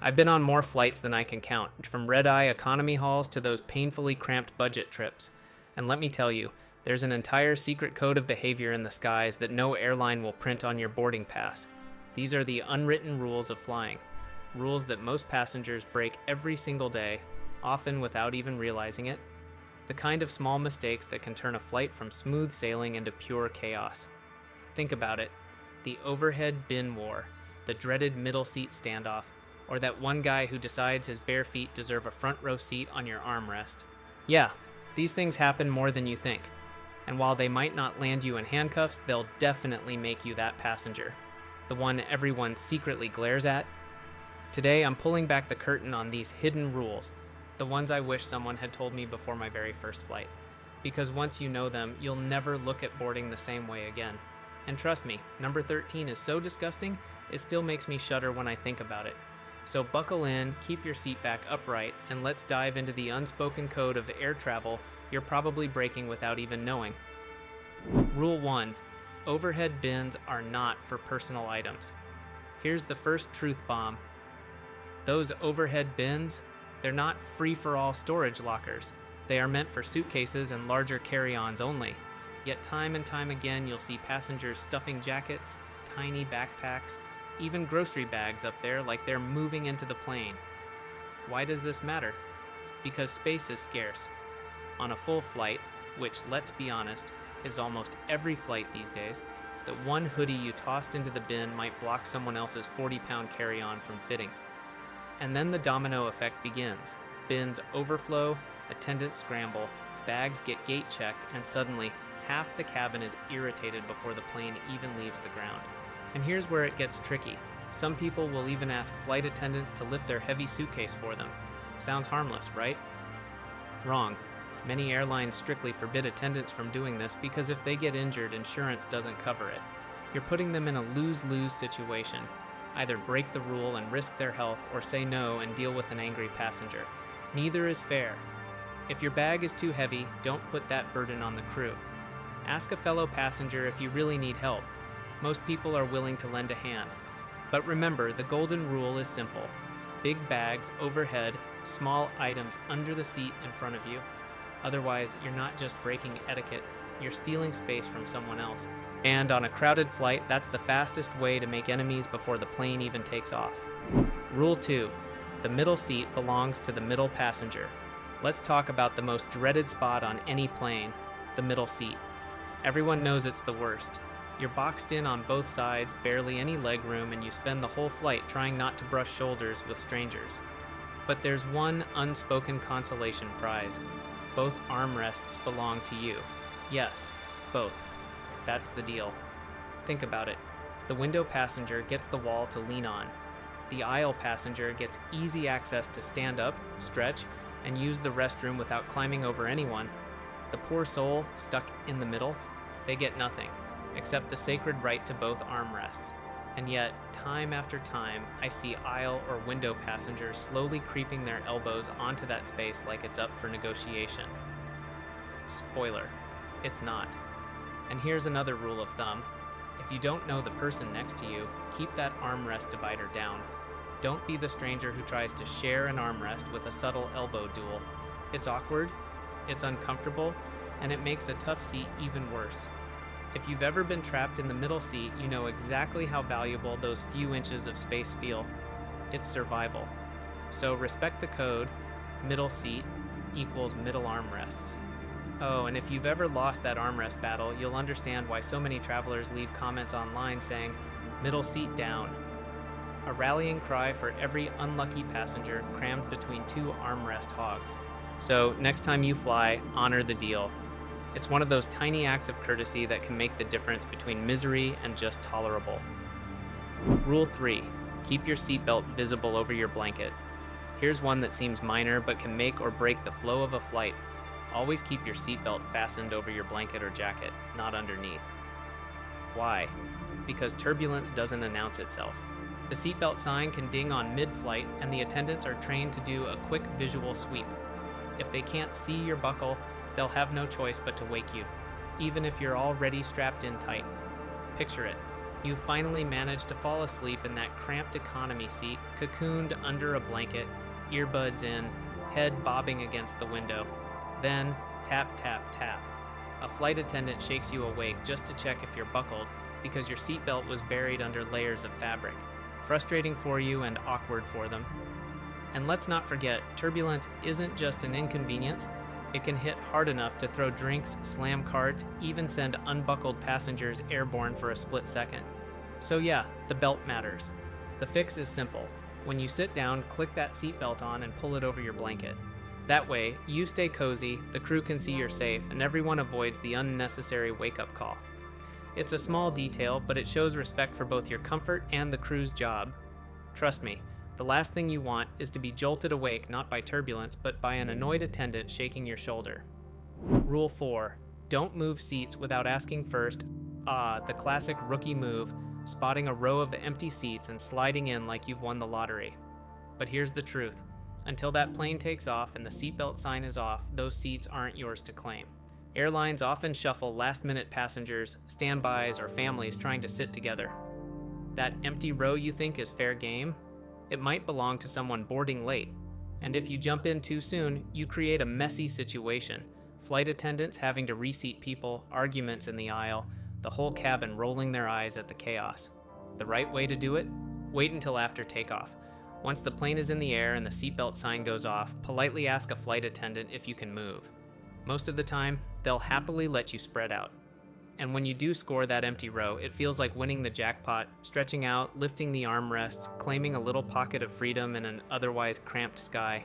I've been on more flights than I can count, from red-eye economy halls to those painfully cramped budget trips. And let me tell you, there's an entire secret code of behavior in the skies that no airline will print on your boarding pass. These are the unwritten rules of flying. Rules that most passengers break every single day, often without even realizing it. The kind of small mistakes that can turn a flight from smooth sailing into pure chaos. Think about it. The overhead bin war, the dreaded middle seat standoff, or that one guy who decides his bare feet deserve a front row seat on your armrest. Yeah, these things happen more than you think. And while they might not land you in handcuffs, they'll definitely make you that passenger. The one everyone secretly glares at. Today, I'm pulling back the curtain on these hidden rules, the ones I wish someone had told me before my very first flight. Because once you know them, you'll never look at boarding the same way again. And trust me, number 13 is so disgusting, it still makes me shudder when I think about it. So buckle in, keep your seat back upright, and let's dive into the unspoken code of air travel you're probably breaking without even knowing. Rule 1. Overhead bins are not for personal items. Here's the first truth bomb. Those overhead bins, they're not free-for-all storage lockers. They are meant for suitcases and larger carry-ons only. Yet time and time again, you'll see passengers stuffing jackets, tiny backpacks, even grocery bags up there like they're moving into the plane. Why does this matter? Because space is scarce. On a full flight, which, let's be honest, is almost every flight these days, that one hoodie you tossed into the bin might block someone else's 40-pound carry-on from fitting. And then the domino effect begins. Bins overflow, attendants scramble, bags get gate checked, and suddenly, half the cabin is irritated before the plane even leaves the ground. And here's where it gets tricky. Some people will even ask flight attendants to lift their heavy suitcase for them. Sounds harmless, right? Wrong. Many airlines strictly forbid attendants from doing this because if they get injured, insurance doesn't cover it. You're putting them in a lose-lose situation. Either break the rule and risk their health, or say no and deal with an angry passenger. Neither is fair. If your bag is too heavy, don't put that burden on the crew. Ask a fellow passenger if you really need help. Most people are willing to lend a hand. But remember, the golden rule is simple. Big bags overhead, small items under the seat in front of you. Otherwise, you're not just breaking etiquette, you're stealing space from someone else. And on a crowded flight, that's the fastest way to make enemies before the plane even takes off. Rule 2. The middle seat belongs to the middle passenger. Let's talk about the most dreaded spot on any plane, the middle seat. Everyone knows it's the worst. You're boxed in on both sides, barely any leg room, and you spend the whole flight trying not to brush shoulders with strangers. But there's one unspoken consolation prize. Both armrests belong to you. Yes, both. That's the deal. Think about it. The window passenger gets the wall to lean on. The aisle passenger gets easy access to stand up, stretch, and use the restroom without climbing over anyone. The poor soul stuck in the middle, they get nothing, except the sacred right to both armrests. And yet, time after time, I see aisle or window passengers slowly creeping their elbows onto that space like it's up for negotiation. Spoiler, it's not. And here's another rule of thumb. If you don't know the person next to you, keep that armrest divider down. Don't be the stranger who tries to share an armrest with a subtle elbow duel. It's awkward, it's uncomfortable, and it makes a tough seat even worse. If you've ever been trapped in the middle seat, you know exactly how valuable those few inches of space feel. It's survival. So respect the code, middle seat equals middle armrests. Oh, and if you've ever lost that armrest battle, you'll understand why so many travelers leave comments online saying, "Middle seat down." A rallying cry for every unlucky passenger crammed between two armrest hogs. So next time you fly, honor the deal. It's one of those tiny acts of courtesy that can make the difference between misery and just tolerable. Rule 3. Keep your seatbelt visible over your blanket. Here's one that seems minor but can make or break the flow of a flight. Always keep your seatbelt fastened over your blanket or jacket, not underneath. Why? Because turbulence doesn't announce itself. The seatbelt sign can ding on mid-flight, and the attendants are trained to do a quick visual sweep. If they can't see your buckle, they'll have no choice but to wake you, even if you're already strapped in tight. Picture it. You finally managed to fall asleep in that cramped economy seat, cocooned under a blanket, earbuds in, head bobbing against the window. Then, tap, tap, tap. A flight attendant shakes you awake just to check if you're buckled because your seatbelt was buried under layers of fabric. Frustrating for you and awkward for them. And let's not forget, turbulence isn't just an inconvenience. It can hit hard enough to throw drinks, slam carts, even send unbuckled passengers airborne for a split second. So yeah, the belt matters. The fix is simple. When you sit down, click that seatbelt on and pull it over your blanket. That way, you stay cozy, the crew can see you're safe, and everyone avoids the unnecessary wake-up call. It's a small detail, but it shows respect for both your comfort and the crew's job. Trust me, the last thing you want is to be jolted awake not by turbulence, but by an annoyed attendant shaking your shoulder. Rule 4. Don't move seats without asking first. The classic rookie move, spotting a row of empty seats and sliding in like you've won the lottery. But here's the truth. Until that plane takes off and the seatbelt sign is off, those seats aren't yours to claim. Airlines often shuffle last-minute passengers, standbys, or families trying to sit together. That empty row you think is fair game? It might belong to someone boarding late. And if you jump in too soon, you create a messy situation. Flight attendants having to reseat people, arguments in the aisle, the whole cabin rolling their eyes at the chaos. The right way to do it? Wait until after takeoff. Once the plane is in the air and the seatbelt sign goes off, politely ask a flight attendant if you can move. Most of the time, they'll happily let you spread out. And when you do score that empty row, it feels like winning the jackpot, stretching out, lifting the armrests, claiming a little pocket of freedom in an otherwise cramped sky.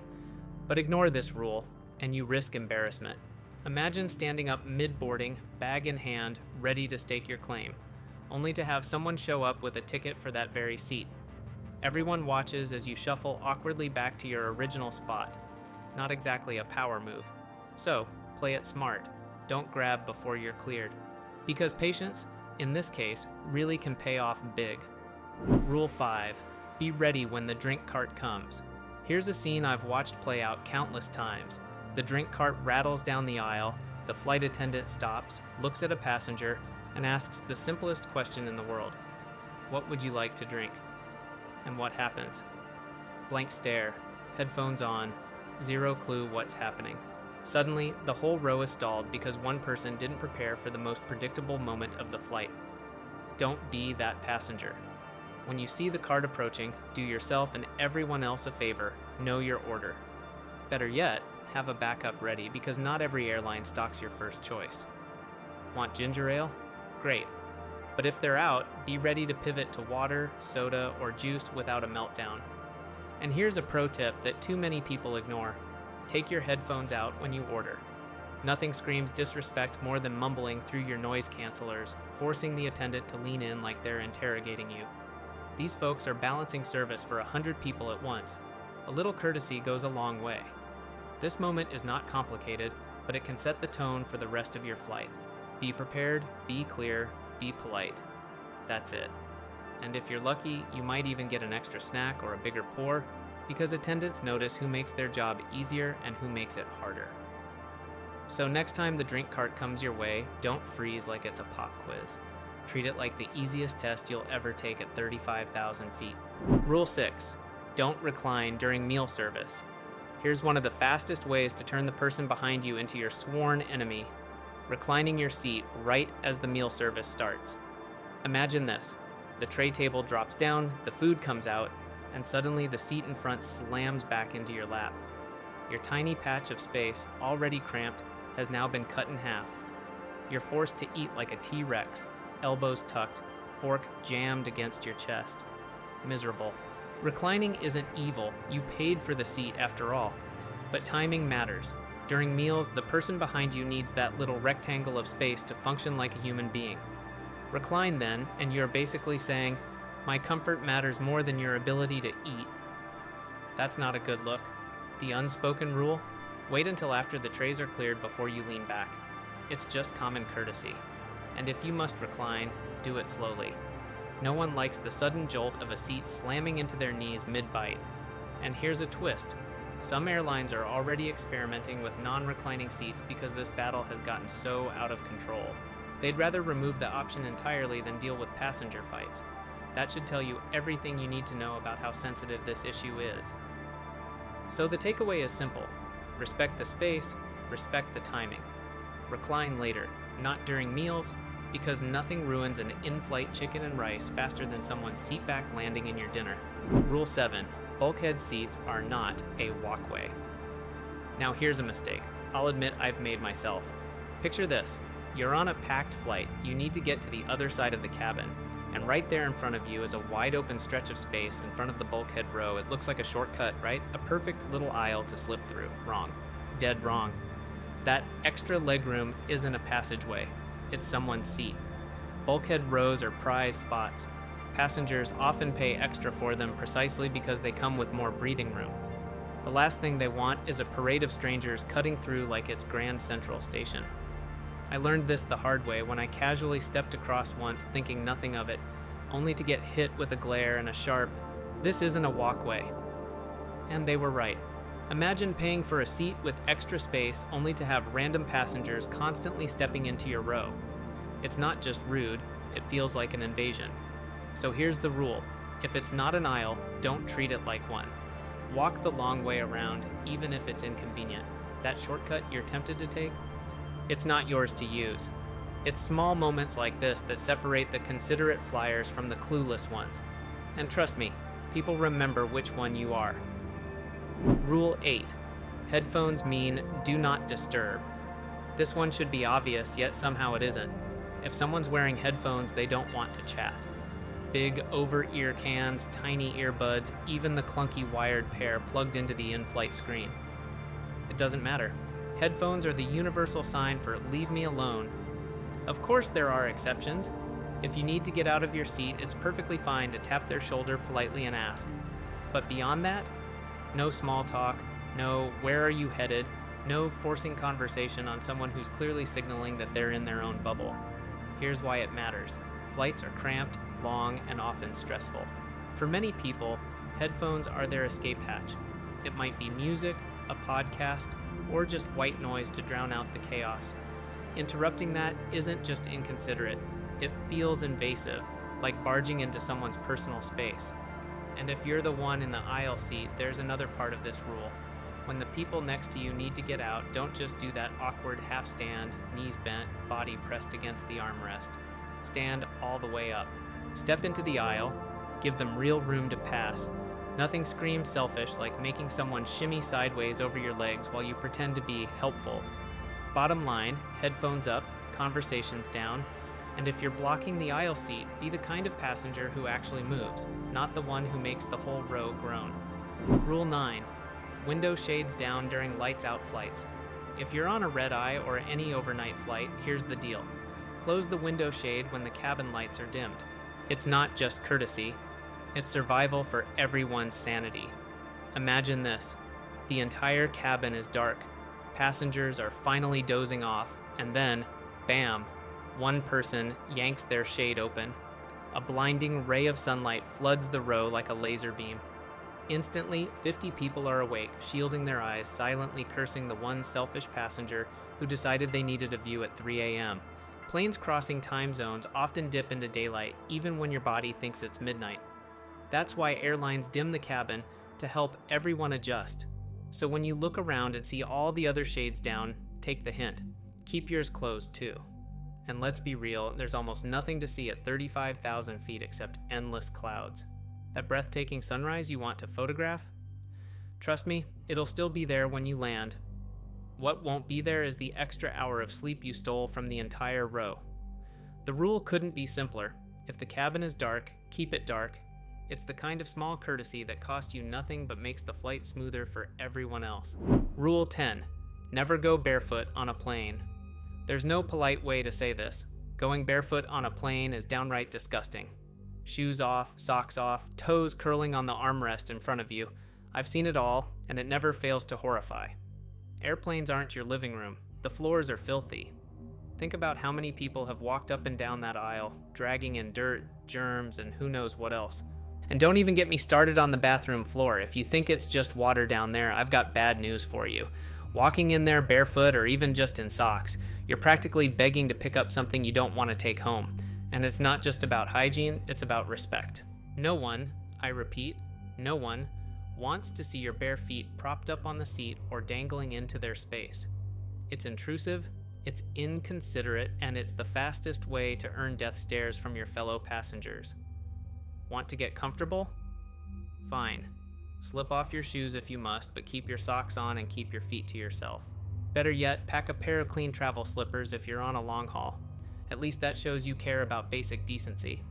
But ignore this rule, and you risk embarrassment. Imagine standing up mid-boarding, bag in hand, ready to stake your claim, only to have someone show up with a ticket for that very seat. Everyone watches as you shuffle awkwardly back to your original spot. Not exactly a power move. So, play it smart. Don't grab before you're cleared. Because patience, in this case, really can pay off big. Rule 5. Be ready when the drink cart comes. Here's a scene I've watched play out countless times. The drink cart rattles down the aisle, the flight attendant stops, looks at a passenger, and asks the simplest question in the world. What would you like to drink? And what happens? Blank stare, headphones on, zero clue what's happening. Suddenly, the whole row is stalled because one person didn't prepare for the most predictable moment of the flight. Don't be that passenger. When you see the cart approaching, do yourself and everyone else a favor, know your order. Better yet, have a backup ready because not every airline stocks your first choice. Want ginger ale? Great. But if they're out, be ready to pivot to water, soda, or juice without a meltdown. And here's a pro tip that too many people ignore. Take your headphones out when you order. Nothing screams disrespect more than mumbling through your noise cancelers, forcing the attendant to lean in like they're interrogating you. These folks are balancing service for 100 people at once. A little courtesy goes a long way. This moment is not complicated, but it can set the tone for the rest of your flight. Be prepared, be clear, be polite. That's it. And if you're lucky, you might even get an extra snack or a bigger pour, because attendants notice who makes their job easier and who makes it harder. So next time the drink cart comes your way, don't freeze like it's a pop quiz. Treat it like the easiest test you'll ever take at 35,000 feet. Rule 6. Don't recline during meal service. Here's one of the fastest ways to turn the person behind you into your sworn enemy. Reclining your seat right as the meal service starts. Imagine this. The tray table drops down, the food comes out, and suddenly the seat in front slams back into your lap. Your tiny patch of space, already cramped, has now been cut in half. You're forced to eat like a T-Rex, elbows tucked, fork jammed against your chest. Miserable. Reclining isn't evil. You paid for the seat after all. But timing matters. During meals, the person behind you needs that little rectangle of space to function like a human being. Recline then, and you're basically saying, my comfort matters more than your ability to eat. That's not a good look. The unspoken rule? Wait until after the trays are cleared before you lean back. It's just common courtesy. And if you must recline, do it slowly. No one likes the sudden jolt of a seat slamming into their knees mid-bite. And here's a twist. Some airlines are already experimenting with non-reclining seats because this battle has gotten so out of control. They'd rather remove the option entirely than deal with passenger fights. That should tell you everything you need to know about how sensitive this issue is. So the takeaway is simple. Respect the space, respect the timing. Recline later, not during meals, because nothing ruins an in-flight chicken and rice faster than someone's seatback landing in your dinner. Rule 7. Bulkhead seats are not a walkway. Now here's a mistake I'll admit I've made myself. Picture this. You're on a packed flight. You need to get to the other side of the cabin. And right there in front of you is a wide open stretch of space in front of the bulkhead row. It looks like a shortcut, right? A perfect little aisle to slip through. Wrong. Dead wrong. That extra legroom isn't a passageway. It's someone's seat. Bulkhead rows are prize spots. Passengers often pay extra for them precisely because they come with more breathing room. The last thing they want is a parade of strangers cutting through like it's Grand Central Station. I learned this the hard way when I casually stepped across once thinking nothing of it, only to get hit with a glare and a sharp, "This isn't a walkway." And they were right. Imagine paying for a seat with extra space only to have random passengers constantly stepping into your row. It's not just rude, it feels like an invasion. So here's the rule. If it's not an aisle, don't treat it like one. Walk the long way around, even if it's inconvenient. That shortcut you're tempted to take? It's not yours to use. It's small moments like this that separate the considerate flyers from the clueless ones. And trust me, people remember which one you are. Rule 8. Headphones mean do not disturb. This one should be obvious, yet somehow it isn't. If someone's wearing headphones, they don't want to chat. Big over-ear cans, tiny earbuds, even the clunky wired pair plugged into the in-flight screen. It doesn't matter. Headphones are the universal sign for leave me alone. Of course there are exceptions. If you need to get out of your seat, it's perfectly fine to tap their shoulder politely and ask. But beyond that, no small talk, no where are you headed, no forcing conversation on someone who's clearly signaling that they're in their own bubble. Here's why it matters. Flights are cramped, long, and often stressful. For many people, headphones are their escape hatch. It might be music, a podcast, or just white noise to drown out the chaos. Interrupting that isn't just inconsiderate, it feels invasive, like barging into someone's personal space. And if you're the one in the aisle seat, there's another part of this rule. When the people next to you need to get out, don't just do that awkward half stand, knees bent, body pressed against the armrest. Stand all the way up. Step into the aisle, give them real room to pass. Nothing screams selfish like making someone shimmy sideways over your legs while you pretend to be helpful. Bottom line, headphones up, conversations down, and if you're blocking the aisle seat, be the kind of passenger who actually moves, not the one who makes the whole row groan. Rule 9. Window shades down during lights out flights. If you're on a red-eye or any overnight flight, here's the deal. Close the window shade when the cabin lights are dimmed. It's not just courtesy, it's survival for everyone's sanity. Imagine this. The entire cabin is dark. Passengers are finally dozing off, and then, bam, one person yanks their shade open. A blinding ray of sunlight floods the row like a laser beam. Instantly, 50 people are awake, shielding their eyes, silently cursing the one selfish passenger who decided they needed a view at 3 a.m. Planes crossing time zones often dip into daylight, even when your body thinks it's midnight. That's why airlines dim the cabin to help everyone adjust. So when you look around and see all the other shades down, take the hint. Keep yours closed too. And let's be real, there's almost nothing to see at 35,000 feet except endless clouds. That breathtaking sunrise you want to photograph? Trust me, it'll still be there when you land. What won't be there is the extra hour of sleep you stole from the entire row. The rule couldn't be simpler. If the cabin is dark, keep it dark. It's the kind of small courtesy that costs you nothing but makes the flight smoother for everyone else. Rule 10. Never go barefoot on a plane. There's no polite way to say this. Going barefoot on a plane is downright disgusting. Shoes off, socks off, toes curling on the armrest in front of you. I've seen it all, and it never fails to horrify. Airplanes aren't your living room. The floors are filthy. Think about how many people have walked up and down that aisle, dragging in dirt, germs, and who knows what else. And don't even get me started on the bathroom floor. If you think it's just water down there, I've got bad news for you. Walking in there barefoot or even just in socks, you're practically begging to pick up something you don't want to take home. And it's not just about hygiene, it's about respect. No one, I repeat, no one, wants to see your bare feet propped up on the seat or dangling into their space. It's intrusive, it's inconsiderate, and it's the fastest way to earn death stares from your fellow passengers. Want to get comfortable? Fine. Slip off your shoes if you must, but keep your socks on and keep your feet to yourself. Better yet, pack a pair of clean travel slippers if you're on a long haul. At least that shows you care about basic decency.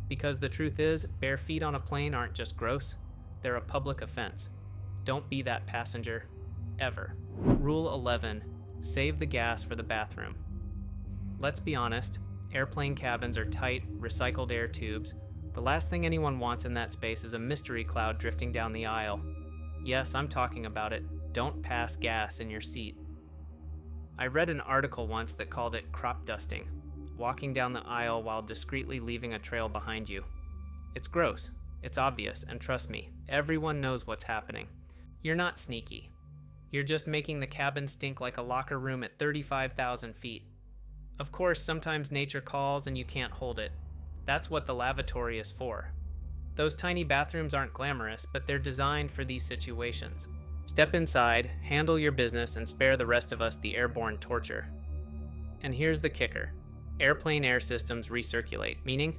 Because the truth is, bare feet on a plane aren't just gross, they're a public offense. Don't be that passenger, ever. Rule 11, save the gas for the bathroom. Let's be honest, airplane cabins are tight, recycled air tubes. The last thing anyone wants in that space is a mystery cloud drifting down the aisle. Yes, I'm talking about it. Don't pass gas in your seat. I read an article once that called it crop dusting, walking down the aisle while discreetly leaving a trail behind you. It's gross, it's obvious, and trust me, everyone knows what's happening. You're not sneaky. You're just making the cabin stink like a locker room at 35,000 feet. Of course, sometimes nature calls and you can't hold it. That's what the lavatory is for. Those tiny bathrooms aren't glamorous, but they're designed for these situations. Step inside, handle your business, and spare the rest of us the airborne torture. And here's the kicker. Airplane air systems recirculate, meaning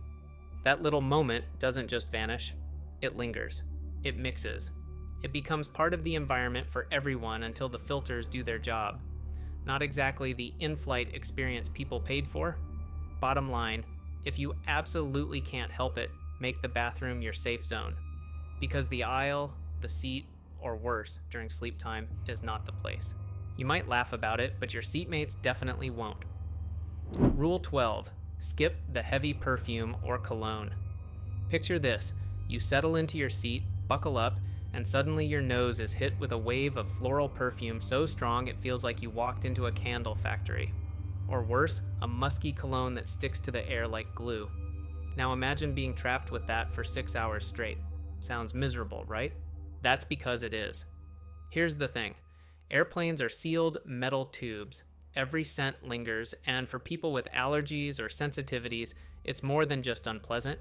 that little moment doesn't just vanish, it lingers, it mixes. It becomes part of the environment for everyone until the filters do their job. Not exactly the in-flight experience people paid for. Bottom line, if you absolutely can't help it, make the bathroom your safe zone. Because the aisle, the seat, or worse, during sleep time is not the place. You might laugh about it, but your seatmates definitely won't. Rule 12, skip the heavy perfume or cologne. Picture this, you settle into your seat, buckle up, and suddenly your nose is hit with a wave of floral perfume so strong it feels like you walked into a candle factory. Or worse, a musky cologne that sticks to the air like glue. Now imagine being trapped with that for 6 hours straight. Sounds miserable, right? That's because it is. Here's the thing. Airplanes are sealed metal tubes. Every scent lingers, and for people with allergies or sensitivities, it's more than just unpleasant.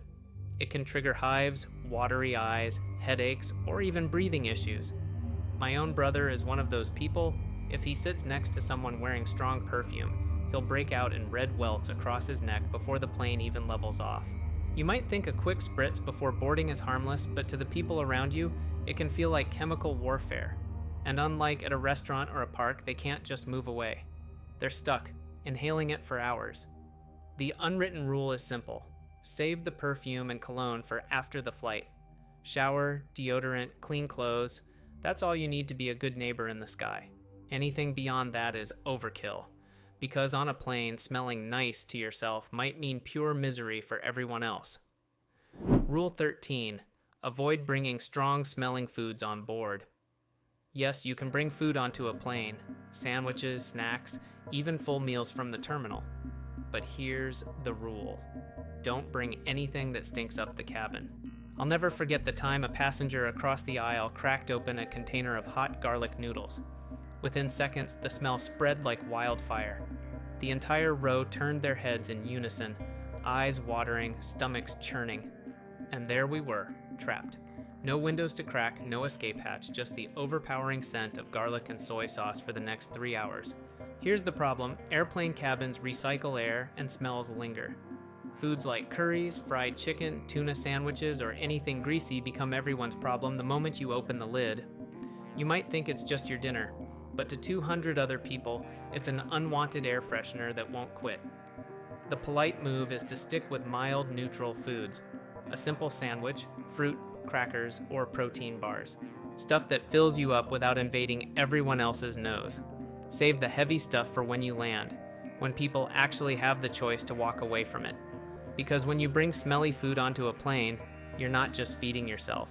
It can trigger hives, watery eyes, headaches, or even breathing issues. My own brother is one of those people. If he sits next to someone wearing strong perfume, he'll break out in red welts across his neck before the plane even levels off. You might think a quick spritz before boarding is harmless, but to the people around you, it can feel like chemical warfare. And unlike at a restaurant or a park, they can't just move away. They're stuck, inhaling it for hours. The unwritten rule is simple. Save the perfume and cologne for after the flight. Shower, deodorant, clean clothes, that's all you need to be a good neighbor in the sky. Anything beyond that is overkill. Because on a plane, smelling nice to yourself might mean pure misery for everyone else. Rule 13. Avoid bringing strong-smelling foods on board. Yes, you can bring food onto a plane. Sandwiches, snacks, even full meals from the terminal. But here's the rule. Don't bring anything that stinks up the cabin. I'll never forget the time a passenger across the aisle cracked open a container of hot garlic noodles. Within seconds, the smell spread like wildfire. The entire row turned their heads in unison, eyes watering, stomachs churning. And there we were, trapped. No windows to crack, no escape hatch, just the overpowering scent of garlic and soy sauce for the next 3 hours. Here's the problem, airplane cabins recycle air and smells linger. Foods like curries, fried chicken, tuna sandwiches, or anything greasy become everyone's problem the moment you open the lid. You might think it's just your dinner, but to 200 other people, it's an unwanted air freshener that won't quit. The polite move is to stick with mild, neutral foods. A simple sandwich, fruit, crackers, or protein bars. Stuff that fills you up without invading everyone else's nose. Save the heavy stuff for when you land, when people actually have the choice to walk away from it. Because when you bring smelly food onto a plane, you're not just feeding yourself.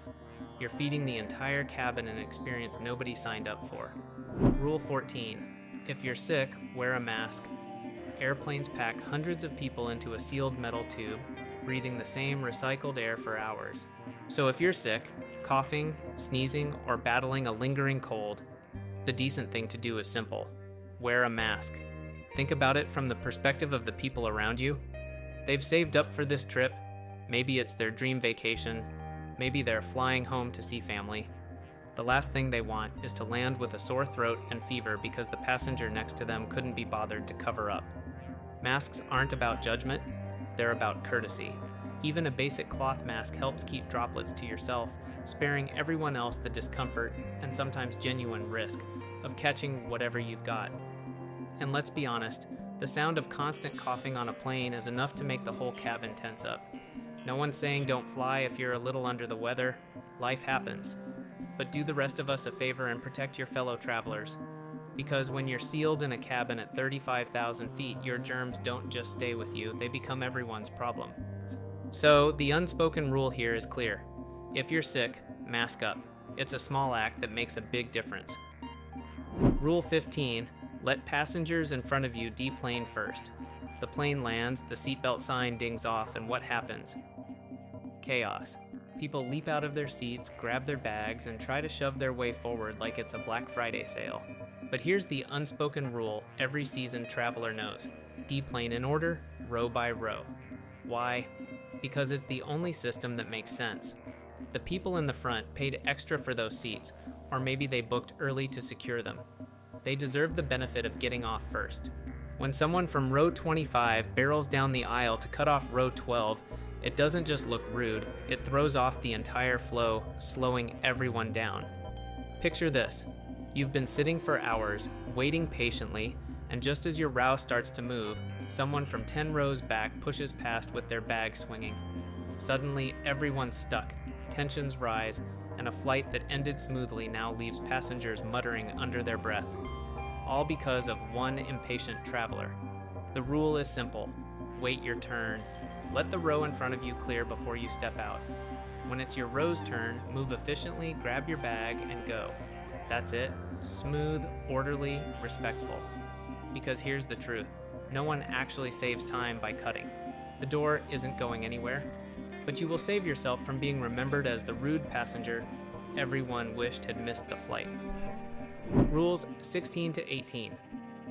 You're feeding the entire cabin an experience nobody signed up for. Rule 14. If you're sick, wear a mask. Airplanes pack hundreds of people into a sealed metal tube, breathing the same recycled air for hours. So if you're sick, coughing, sneezing, or battling a lingering cold, The decent thing to do is simple. Wear a mask. Think about it from the perspective of the people around you. They've saved up for this trip. Maybe it's their dream vacation. Maybe they're flying home to see family. The last thing they want is to land with a sore throat and fever because the passenger next to them couldn't be bothered to cover up. Masks aren't about judgment, they're about courtesy. Even a basic cloth mask helps keep droplets to yourself, sparing everyone else the discomfort and sometimes genuine risk of catching whatever you've got. And let's be honest, the sound of constant coughing on a plane is enough to make the whole cabin tense up. No one's saying don't fly if you're a little under the weather. Life happens. But do the rest of us a favor and protect your fellow travelers. Because when you're sealed in a cabin at 35,000 feet, your germs don't just stay with you, they become everyone's problem. So the unspoken rule here is clear. If you're sick, mask up. It's a small act that makes a big difference. Rule 15, let passengers in front of you deplane first. The plane lands, the seatbelt sign dings off, and what happens? Chaos. People leap out of their seats, grab their bags, and try to shove their way forward like it's a Black Friday sale. But here's the unspoken rule every seasoned traveler knows. Deplane in order, row by row. Why? Because it's the only system that makes sense. The people in the front paid extra for those seats, or maybe they booked early to secure them. They deserve the benefit of getting off first. When someone from row 25 barrels down the aisle to cut off row 12, it doesn't just look rude, it throws off the entire flow, slowing everyone down. Picture this. You've been sitting for hours, waiting patiently, and just as your row starts to move, someone from 10 rows back pushes past with their bag swinging. Suddenly, everyone's stuck, tensions rise, and a flight that ended smoothly now leaves passengers muttering under their breath. All because of one impatient traveler. The rule is simple. Wait your turn. Let the row in front of you clear before you step out. When it's your row's turn, move efficiently, grab your bag, and go. That's it. Smooth, orderly, respectful. Because here's the truth. No one actually saves time by cutting. The door isn't going anywhere, but you will save yourself from being remembered as the rude passenger everyone wished had missed the flight. Rules 16 to 18.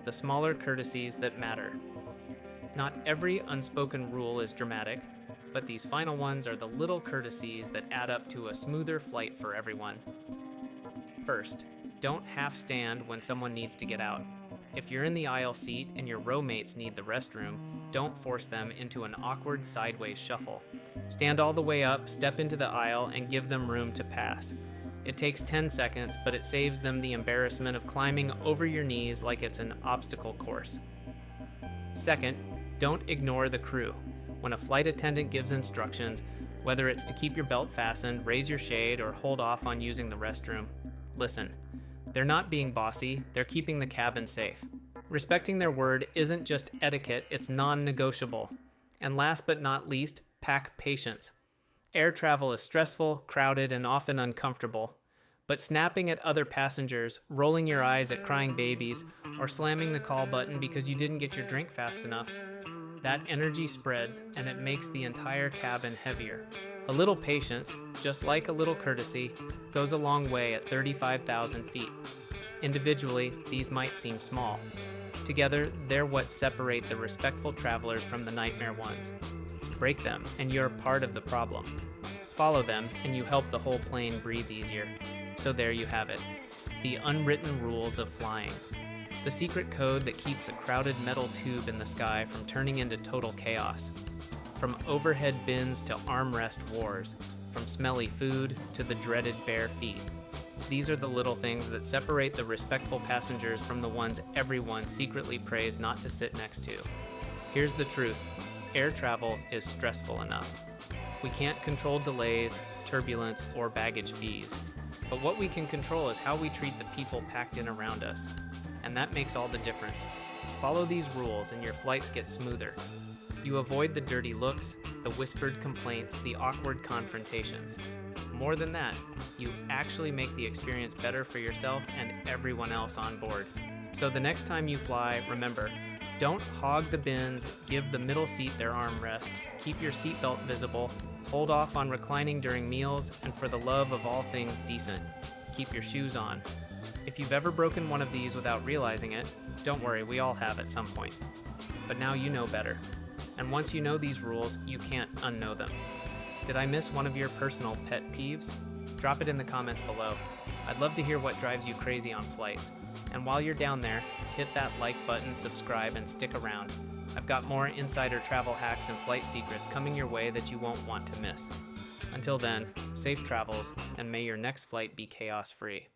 The smaller courtesies that matter. Not every unspoken rule is dramatic, but these final ones are the little courtesies that add up to a smoother flight for everyone. First, don't half stand when someone needs to get out. If you're in the aisle seat and your row mates need the restroom, don't force them into an awkward sideways shuffle. Stand all the way up, step into the aisle, and give them room to pass. It takes 10 seconds, but it saves them the embarrassment of climbing over your knees like it's an obstacle course. Second, don't ignore the crew. When a flight attendant gives instructions, whether it's to keep your belt fastened, raise your shade, or hold off on using the restroom, listen. They're not being bossy, they're keeping the cabin safe. Respecting their word isn't just etiquette, it's non-negotiable. And last but not least, pack patience. Air travel is stressful, crowded, and often uncomfortable. But snapping at other passengers, rolling your eyes at crying babies, or slamming the call button because you didn't get your drink fast enough, that energy spreads and it makes the entire cabin heavier. A little patience, just like a little courtesy, goes a long way at 35,000 feet. Individually, these might seem small. Together, they're what separate the respectful travelers from the nightmare ones. Break them, and you're part of the problem. Follow them, and you help the whole plane breathe easier. So there you have it. The Unwritten Rules of Flying. The secret code that keeps a crowded metal tube in the sky from turning into total chaos. From overhead bins to armrest wars, from smelly food to the dreaded bare feet. These are the little things that separate the respectful passengers from the ones everyone secretly prays not to sit next to. Here's the truth. Air travel is stressful enough. We can't control delays, turbulence, or baggage fees. But what we can control is how we treat the people packed in around us. And that makes all the difference. Follow these rules and your flights get smoother. You avoid the dirty looks, the whispered complaints, the awkward confrontations. More than that, you actually make the experience better for yourself and everyone else on board. So the next time you fly, remember, don't hog the bins, give the middle seat their armrests, keep your seatbelt visible, hold off on reclining during meals, and for the love of all things decent, keep your shoes on. If you've ever broken one of these without realizing it, don't worry, we all have at some point. But now you know better. And once you know these rules, you can't unknow them. Did I miss one of your personal pet peeves? Drop it in the comments below. I'd love to hear what drives you crazy on flights. And while you're down there, hit that like button, subscribe, and stick around. I've got more insider travel hacks and flight secrets coming your way that you won't want to miss. Until then, safe travels, and may your next flight be chaos-free.